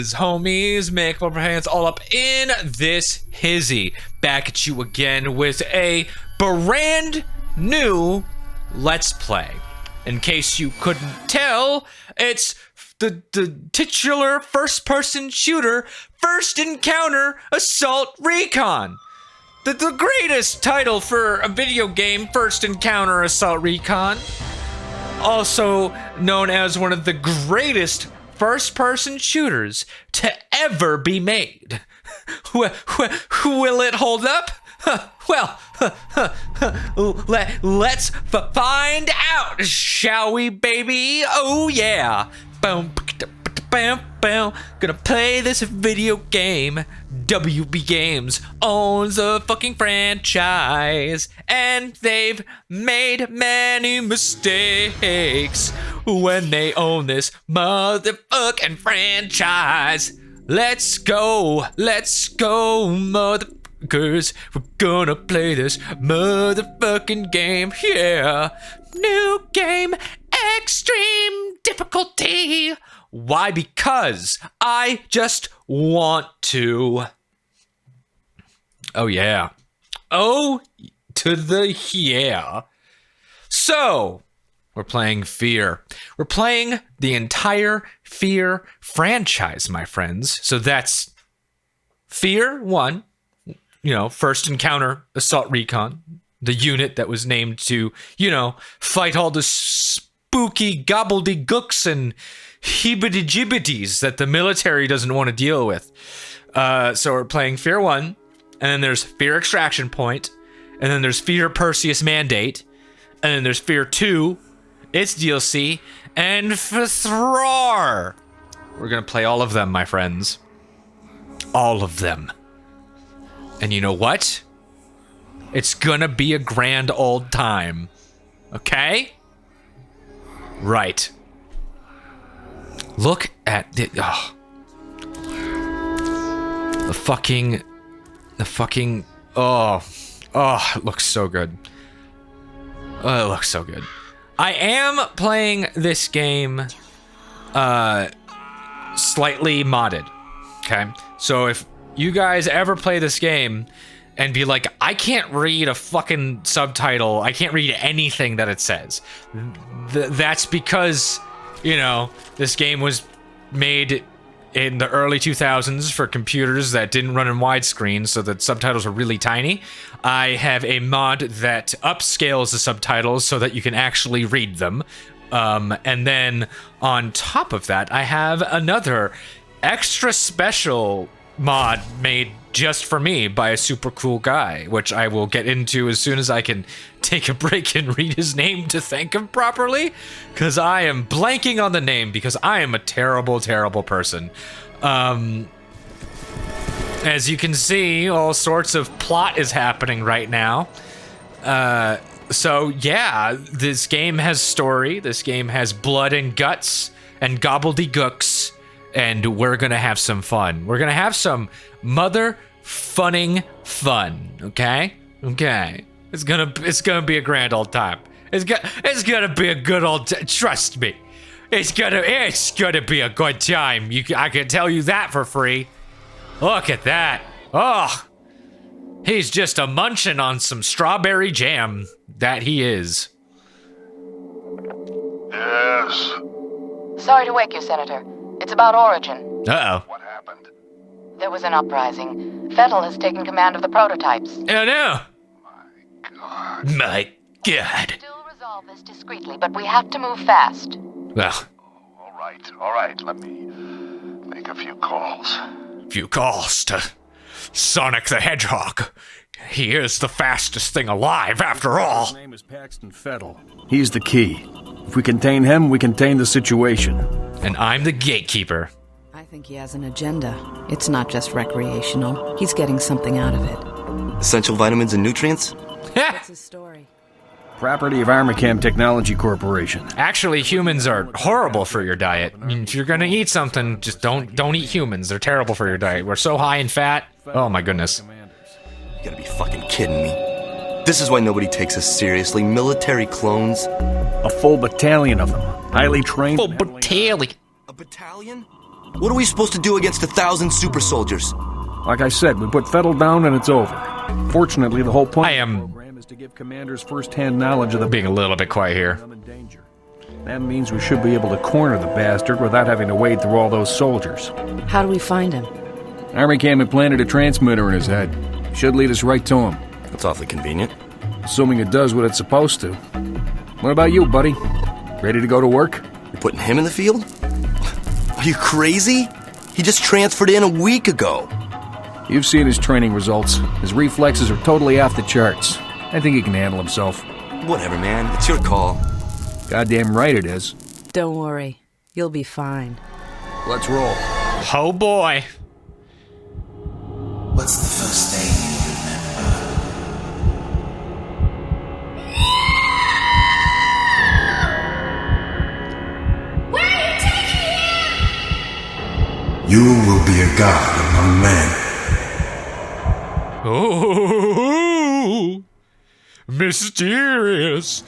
is, homies? Make my hands all up in this hizzy. Back at you again with a brand new Let's Play. In case you couldn't tell, it's the titular first-person shooter First Encounter Assault Recon. The greatest title for a video game, First Encounter Assault Recon. Also known as one of the greatest first-person shooters to ever be made. Will it hold up? Well, let's find out, shall we, baby? Oh yeah. Boom, bam, bam. Gonna play this video game. WB Games owns a fucking franchise, and they've made many mistakes when they own this motherfucking franchise. Let's go, motherfuckers. We're gonna play this motherfucking game, yeah. New game, extreme difficulty. Why? Because I just want to. Oh yeah. Oh, to the yeah. So, we're playing Fear. We're playing the entire Fear franchise, my friends. So that's Fear 1, you know, First Encounter Assault Recon, the unit that was named to, you know, fight all the spooky gobbledygooks and heebity-jibbities that the military doesn't want to deal with. So we're playing Fear 1, and then there's Fear Extraction Point, and then there's Fear Perseus Mandate, and then there's Fear 2, its DLC, and Thrar. We're gonna play all of them, my friends. All of them. And you know what? It's gonna be a grand old time. Okay? Right. Look at the fucking, oh, it looks so good. Oh, it looks so good. I am playing this game, slightly modded, okay? So if you guys ever play this game and be like, I can't read a fucking subtitle, I can't read anything that it says, that's because, you know, this game was made in the early 2000s for computers that didn't run in widescreen, so the subtitles are really tiny. I have a mod that upscales the subtitles so that you can actually read them. And then on top of that, I have another extra special mod made just for me by a super cool guy, which I will get into as soon as I can take a break and read his name to thank him properly, because I am blanking on the name because I am a terrible, terrible person. As you can see, all sorts of plot is happening right now. So yeah, this game has story, this game has blood and guts and gobbledygooks, and we're gonna have some fun. We're gonna have some mother-funning fun, okay? Okay. It's gonna be a grand old time. It's gonna be a good old trust me. It's gonna be a good time. I can tell you that for free. Look at that. Oh, he's just a munching on some strawberry jam. That he is. Yes. Sorry to wake you, Senator. It's about Origin. Uh-oh. What happened? There was an uprising. Fettel has taken command of the prototypes. Oh no. God. My God. Still resolve this discreetly, but we have to move fast. Well, All right. Let me make a few calls. few calls to Sonic the Hedgehog. He is the fastest thing alive, after all. His name is Paxton Fettel. He's the key. If we contain him, we contain the situation. And I'm the gatekeeper. I think he has an agenda. It's not just recreational. He's getting something out of it. Essential vitamins and nutrients? What's his story? Property of Armacam Technology Corporation. Actually, humans are horrible for your diet. I mean, if you're gonna eat something, just don't eat humans. They're terrible for your diet. We're so high in fat. Oh my goodness. You gotta be fucking kidding me. This is why nobody takes us seriously. Military clones. A full battalion of them. Highly trained. Full battalion. A battalion? What are we supposed to do against 1,000 super soldiers? Like I said, we put Fettel down and it's over. Fortunately, the whole point I of the am program is to give commanders first-hand knowledge of the being a little bit quiet here. I'm in danger. That means we should be able to corner the bastard without having to wade through all those soldiers. How do we find him? Army cam implanted a transmitter in his head. Should lead us right to him. That's awfully convenient. Assuming it does what it's supposed to. What about you, buddy? Ready to go to work? You're putting him in the field? Are you crazy? He just transferred in a week ago. You've seen his training results. His reflexes are totally off the charts. I think he can handle himself. Whatever, man. It's your call. Goddamn right it is. Don't worry. You'll be fine. Let's roll. Oh boy. What's the first thing you remember? Where are you taking him? You will be a god among men. Oh, mysterious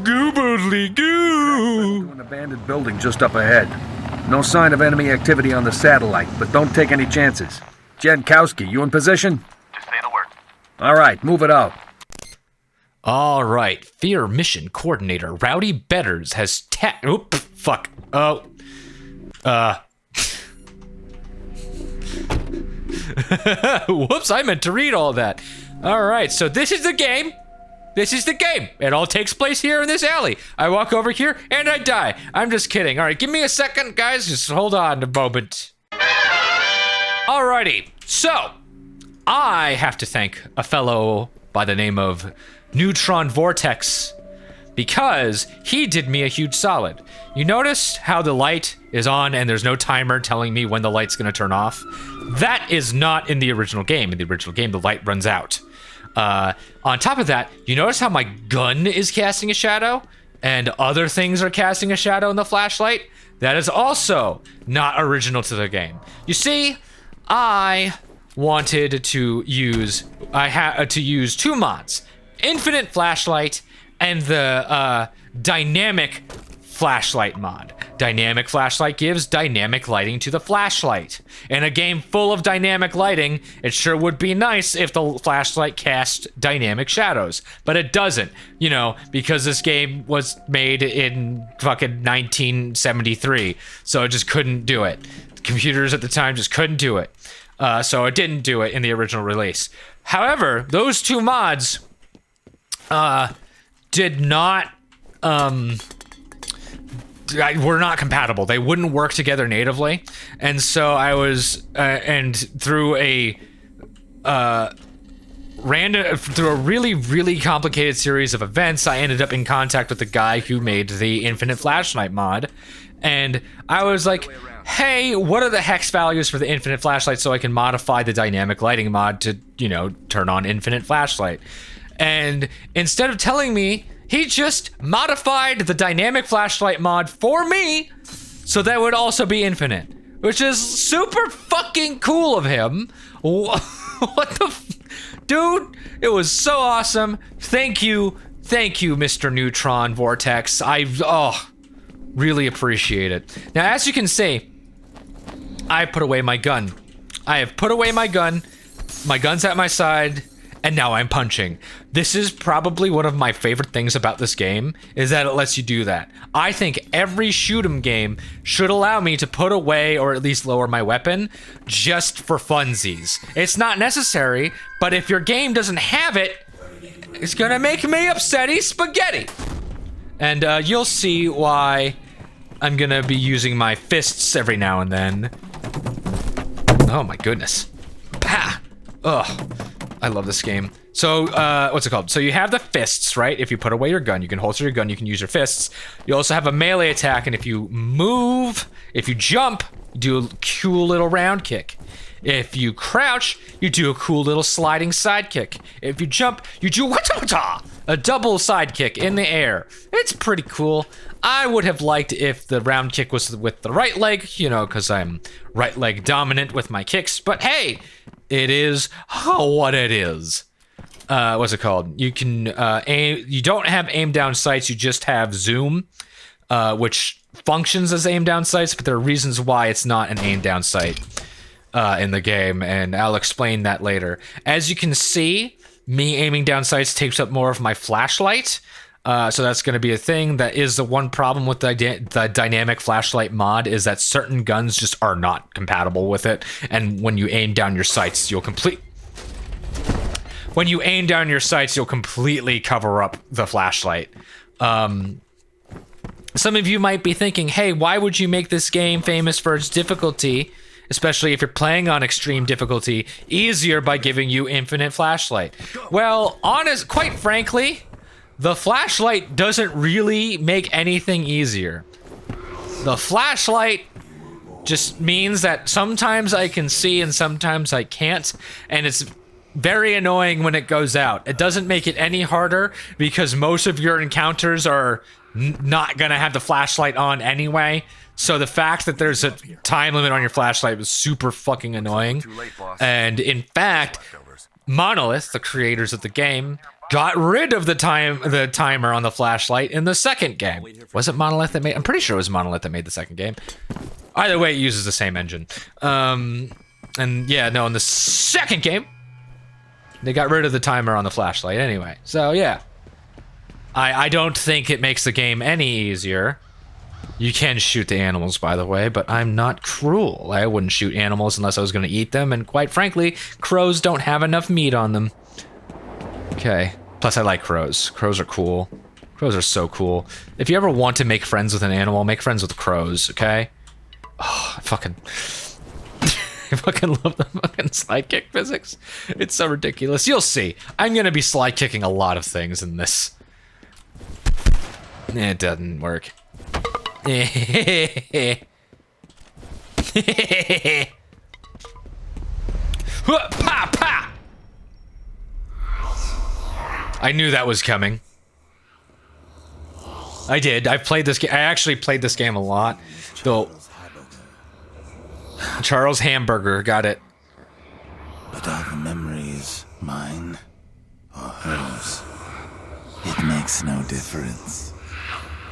gobbledygooks. An abandoned building just up ahead. No sign of enemy activity on the satellite, but don't take any chances. Jankowski, you in position? Just say the word. All right, move it out. All right, Fear Mission Coordinator Rowdy Betters has Oop, fuck. Oh. Whoops, I meant to read all that. All right, so this is the game. This is the game. It all takes place here in this alley. I walk over here and I die. I'm just kidding. All right, give me a second, guys. Just hold on a moment. Alrighty, so I have to thank a fellow by the name of Neutron Vortex because he did me a huge solid. You notice how the light is on and there's no timer telling me when the light's gonna turn off? That is not in the original game. In the original game, the light runs out. On top of that, you notice how my gun is casting a shadow and other things are casting a shadow in the flashlight? That is also not original to the game. You see, I wanted to use, to use two mods, Infinite Flashlight and the Dynamic Flashlight mod. Dynamic Flashlight gives dynamic lighting to the flashlight. In a game full of dynamic lighting, it sure would be nice if the flashlight cast dynamic shadows, but it doesn't, you know, because this game was made in fucking 1973, so it just couldn't do it. Computers at the time just couldn't do it. So it didn't do it in the original release. However, those two mods did not were not compatible. They wouldn't work together natively, and so I was and through a really complicated series of events, I ended up in contact with the guy who made the Infinite Flashlight mod, and I was like, hey, what are the hex values for the Infinite Flashlight so I can modify the dynamic lighting mod to, you know, turn on Infinite Flashlight? And instead of telling me, he just modified the dynamic flashlight mod for me so that would also be infinite, which is super fucking cool of him. What the dude, it was so awesome. Thank you, Mr. Neutron Vortex. I really appreciate it. Now, as you can see, I put away my gun. I have put away my gun. My gun's at my side. And now I'm punching. This is probably one of my favorite things about this game, is that it lets you do that. I think every shoot 'em game should allow me to put away or at least lower my weapon just for funsies. It's not necessary, but if your game doesn't have it, it's gonna make me upsetty spaghetti. And you'll see why I'm gonna be using my fists every now and then. Oh my goodness. Pah! Ugh. I love this game. So, what's it called? So you have the fists, right? If you put away your gun, you can holster your gun, you can use your fists. You also have a melee attack, and if you move, if you jump, you do a cool little round kick. If you crouch, you do a cool little sliding side kick. If you jump, you do a double side kick in the air. It's pretty cool. I would have liked if the round kick was with the right leg, you know, because I'm right leg dominant with my kicks, but hey, it is what it is. What's it called? You can aim, you don't have aim down sights, you just have zoom. which functions as aim down sights, but there are reasons why it's not an aim down sight in the game, and I'll explain that later. As you can see, me aiming down sights takes up more of my flashlight, so that's going to be a thing. That is the one problem with the dynamic flashlight mod, is that certain guns just are not compatible with it, and when you aim down your sights, you'll completely cover up the flashlight. Some of you might be thinking, hey, why would you make this game famous for its difficulty, especially if you're playing on extreme difficulty, easier by giving you infinite flashlight? Well, quite frankly, the flashlight doesn't really make anything easier. The flashlight just means that sometimes I can see and sometimes I can't, and it's very annoying when it goes out. It doesn't make it any harder because most of your encounters are not gonna have the flashlight on anyway. So the fact that there's a time limit on your flashlight was super fucking annoying. And in fact, Monolith, the creators of the game, got rid of the timer on the flashlight in the second game. Was it Monolith that made? I'm pretty sure it was Monolith that made the second game. Either way, it uses the same engine. And yeah, no, in the second game, they got rid of the timer on the flashlight anyway. So yeah, I don't think it makes the game any easier. You can shoot the animals, by the way, but I'm not cruel. I wouldn't shoot animals unless I was going to eat them, and quite frankly, crows don't have enough meat on them. Okay. Plus, I like crows. Crows are cool. Crows are so cool. If you ever want to make friends with an animal, make friends with crows, okay? Oh, I fucking love the fucking slide kick physics. It's so ridiculous. You'll see. I'm going to be slide kicking a lot of things in this. It doesn't work. Pa, pa. I knew that was coming. I did. I've played this game. I actually played this game a lot. Though. Charles Hamburger, got it. But are the memories mine or hers? It makes no difference.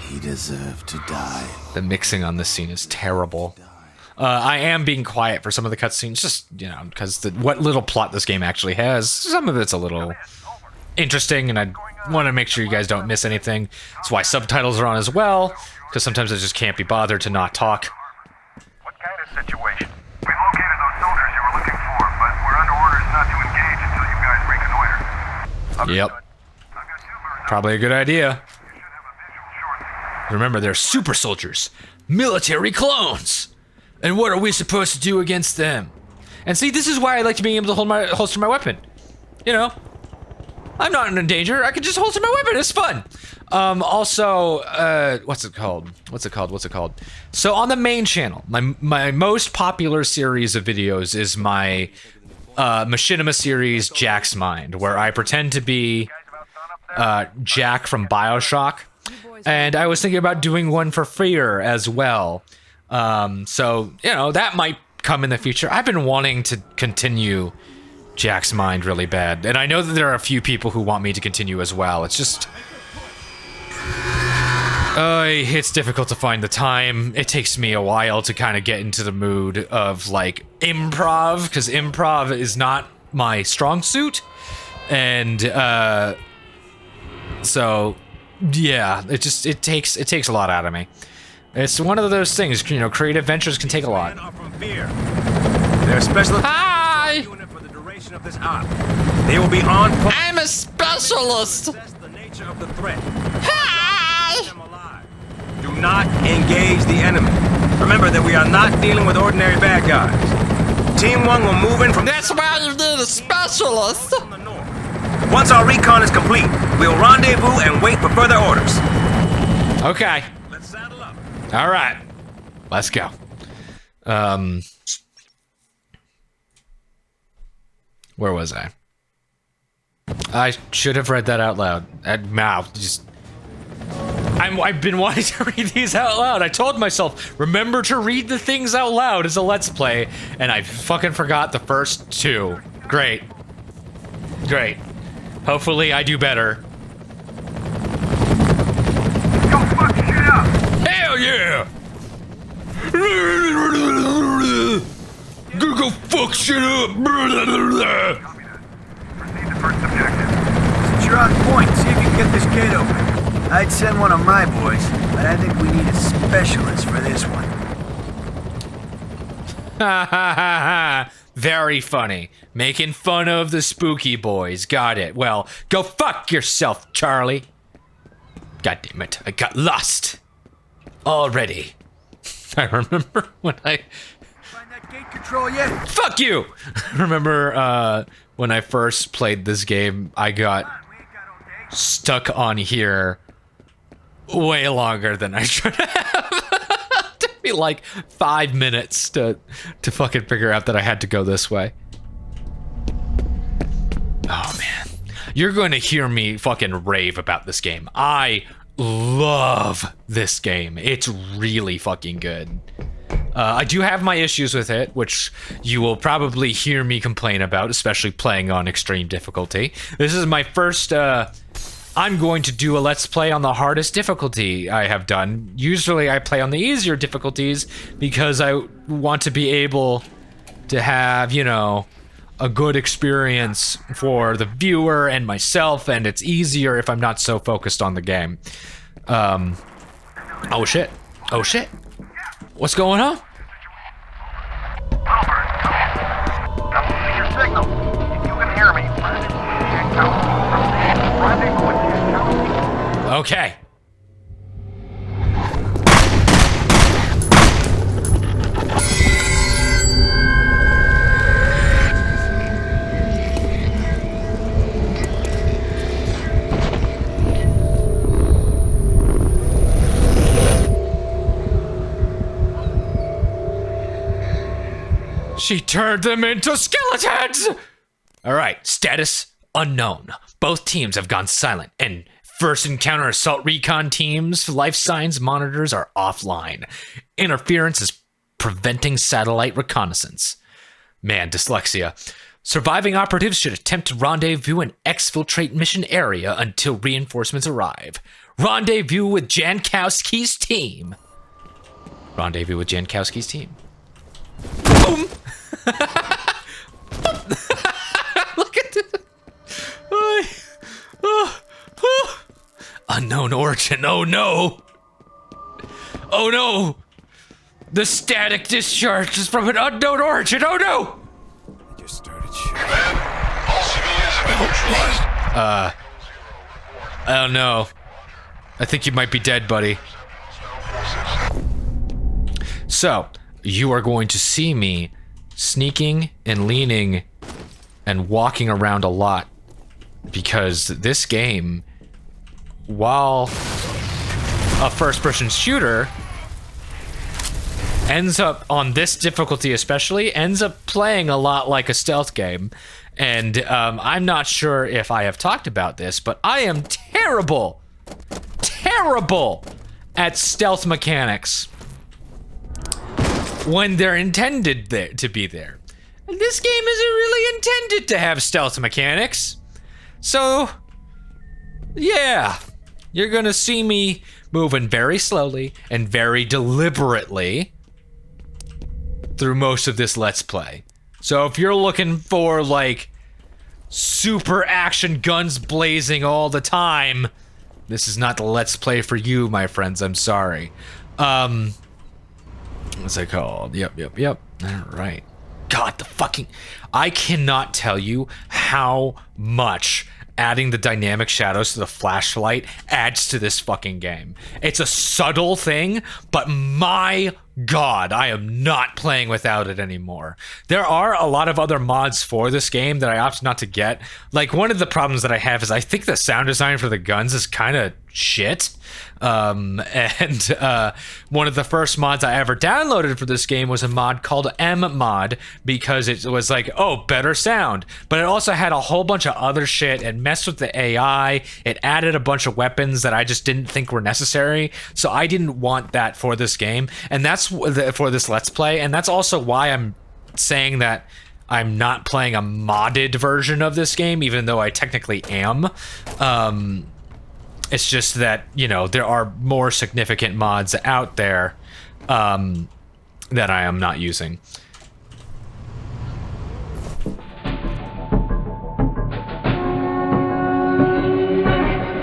He deserved to die. The mixing on this scene is terrible. I am being quiet for some of the cutscenes, just, you know, because what little plot this game actually has, some of it's a little interesting, and I want to make sure you guys don't miss anything. That's why subtitles are on as well, because sometimes I just can't be bothered to not talk. What kind of situation? We located those soldiers you were looking for, but we're under orders not to engage until you guys reconnoiter. Yep. Probably a good idea. Remember, they're super soldiers. Military clones! And what are we supposed to do against them? And see, this is why I like to be able to holster my weapon. You know? I'm not in danger. I can just holster my weapon. It's fun. Also, what's it called? So on the main channel, my most popular series of videos is my machinima series, Jack's Mind, where I pretend to be Jack from BioShock. And I was thinking about doing one for Fear as well. So, you know, that might come in the future. I've been wanting to continue Jack's Mind really bad. And I know that there are a few people who want me to continue as well. It's just... it's difficult to find the time. It takes me a while to kind of get into the mood of, like, improv, because improv is not my strong suit. And, so... yeah, it takes a lot out of me. It's one of those things, you know, creative ventures can take a lot. They're specialist. Hi! Unit for the duration of this op. They will be on. I'm a specialist. Assess the nature of the threat. Hi! Them alive. Do not engage the enemy. Remember that we are not dealing with ordinary bad guys. Team 1 will move in from. That's why you need a specialist. From the north. Once our recon is complete, we'll rendezvous and wait for further orders. Okay. Let's saddle up. All right. Let's go. Where was I? I should have read that out loud. I've been wanting to read these out loud. I told myself, remember to read the things out loud as a Let's Play, and I fucking forgot the first two. Great. Great. Hopefully I do better. Yo, fuck shit up! fuck shit up. Copy that. Proceed to first objective. Since you're on point, see if you can get this gate open. I'd send one of my boys, but I think we need a specialist for this one. Ha ha ha ha. Very funny. Making fun of the spooky boys. Got it. Well, go fuck yourself, Charlie. God damn it. I got lost. Already. I remember when I... Find that gate control yet? Fuck you! Remember when I first played this game, I got stuck on here way longer than I should have. It took me like 5 minutes to fucking figure out that I had to go this way. Oh man. You're going to hear me fucking rave about this game. I love this game. It's really fucking good. I do have my issues with it, which you will probably hear me complain about, especially playing on extreme difficulty. This is my first, I'm going to do a Let's Play on the hardest difficulty I have done. Usually I play on the easier difficulties because I want to be able to have, you know, a good experience for the viewer and myself, and it's easier if I'm not so focused on the game. Oh shit. Oh shit. What's going on? Albert, I'm losing your signal. If you can hear me, rendezvous with the encounter. Okay. She turned them into skeletons! Alright, status unknown. Both teams have gone silent, and First Encounter Assault Recon teams' life signs monitors are offline. Interference is preventing satellite reconnaissance. Man, dyslexia. Surviving operatives should attempt to rendezvous and exfiltrate mission area until reinforcements arrive. Rendezvous with Jankowski's team. Rendezvous with Jankowski's team. Boom! Look at this. Unknown origin. Oh no. Oh no. The static discharge is from an unknown origin. Oh no. I just started shooting. All civilians have been neutralized. I don't know. I think you might be dead, buddy. So, you are going to see me sneaking and leaning and walking around a lot because this game, while a first-person shooter, ends up, on this difficulty especially, ends up playing a lot like a stealth game. And I'm not sure if I have talked about this, but I am terrible at stealth mechanics when they're intended to be there. And this game isn't really intended to have stealth mechanics. So, yeah, you're gonna see me moving very slowly and very deliberately through most of this Let's Play. So if you're looking for, like, super action guns blazing all the time, this is not the Let's Play for you, my friends. I'm sorry. What's it called? Yep. All right. God, the fucking... I cannot tell you how much adding the dynamic shadows to the flashlight adds to this fucking game. It's a subtle thing, but my God, I am not playing without it anymore. There are a lot of other mods for this game that I opt not to get. Like, one of the problems that I have is I think the sound design for the guns is kind of shit. One of the first mods I ever downloaded for this game was a mod called M-Mod, because it was like, oh, better sound. But it also had a whole bunch of other shit and messed with the AI. It added a bunch of weapons that I just didn't think were necessary. So I didn't want that for this game. And that's for this Let's Play. And that's also why I'm saying that I'm not playing a modded version of this game, even though I technically am. It's just that, you know, there are more significant mods out there that I am not using.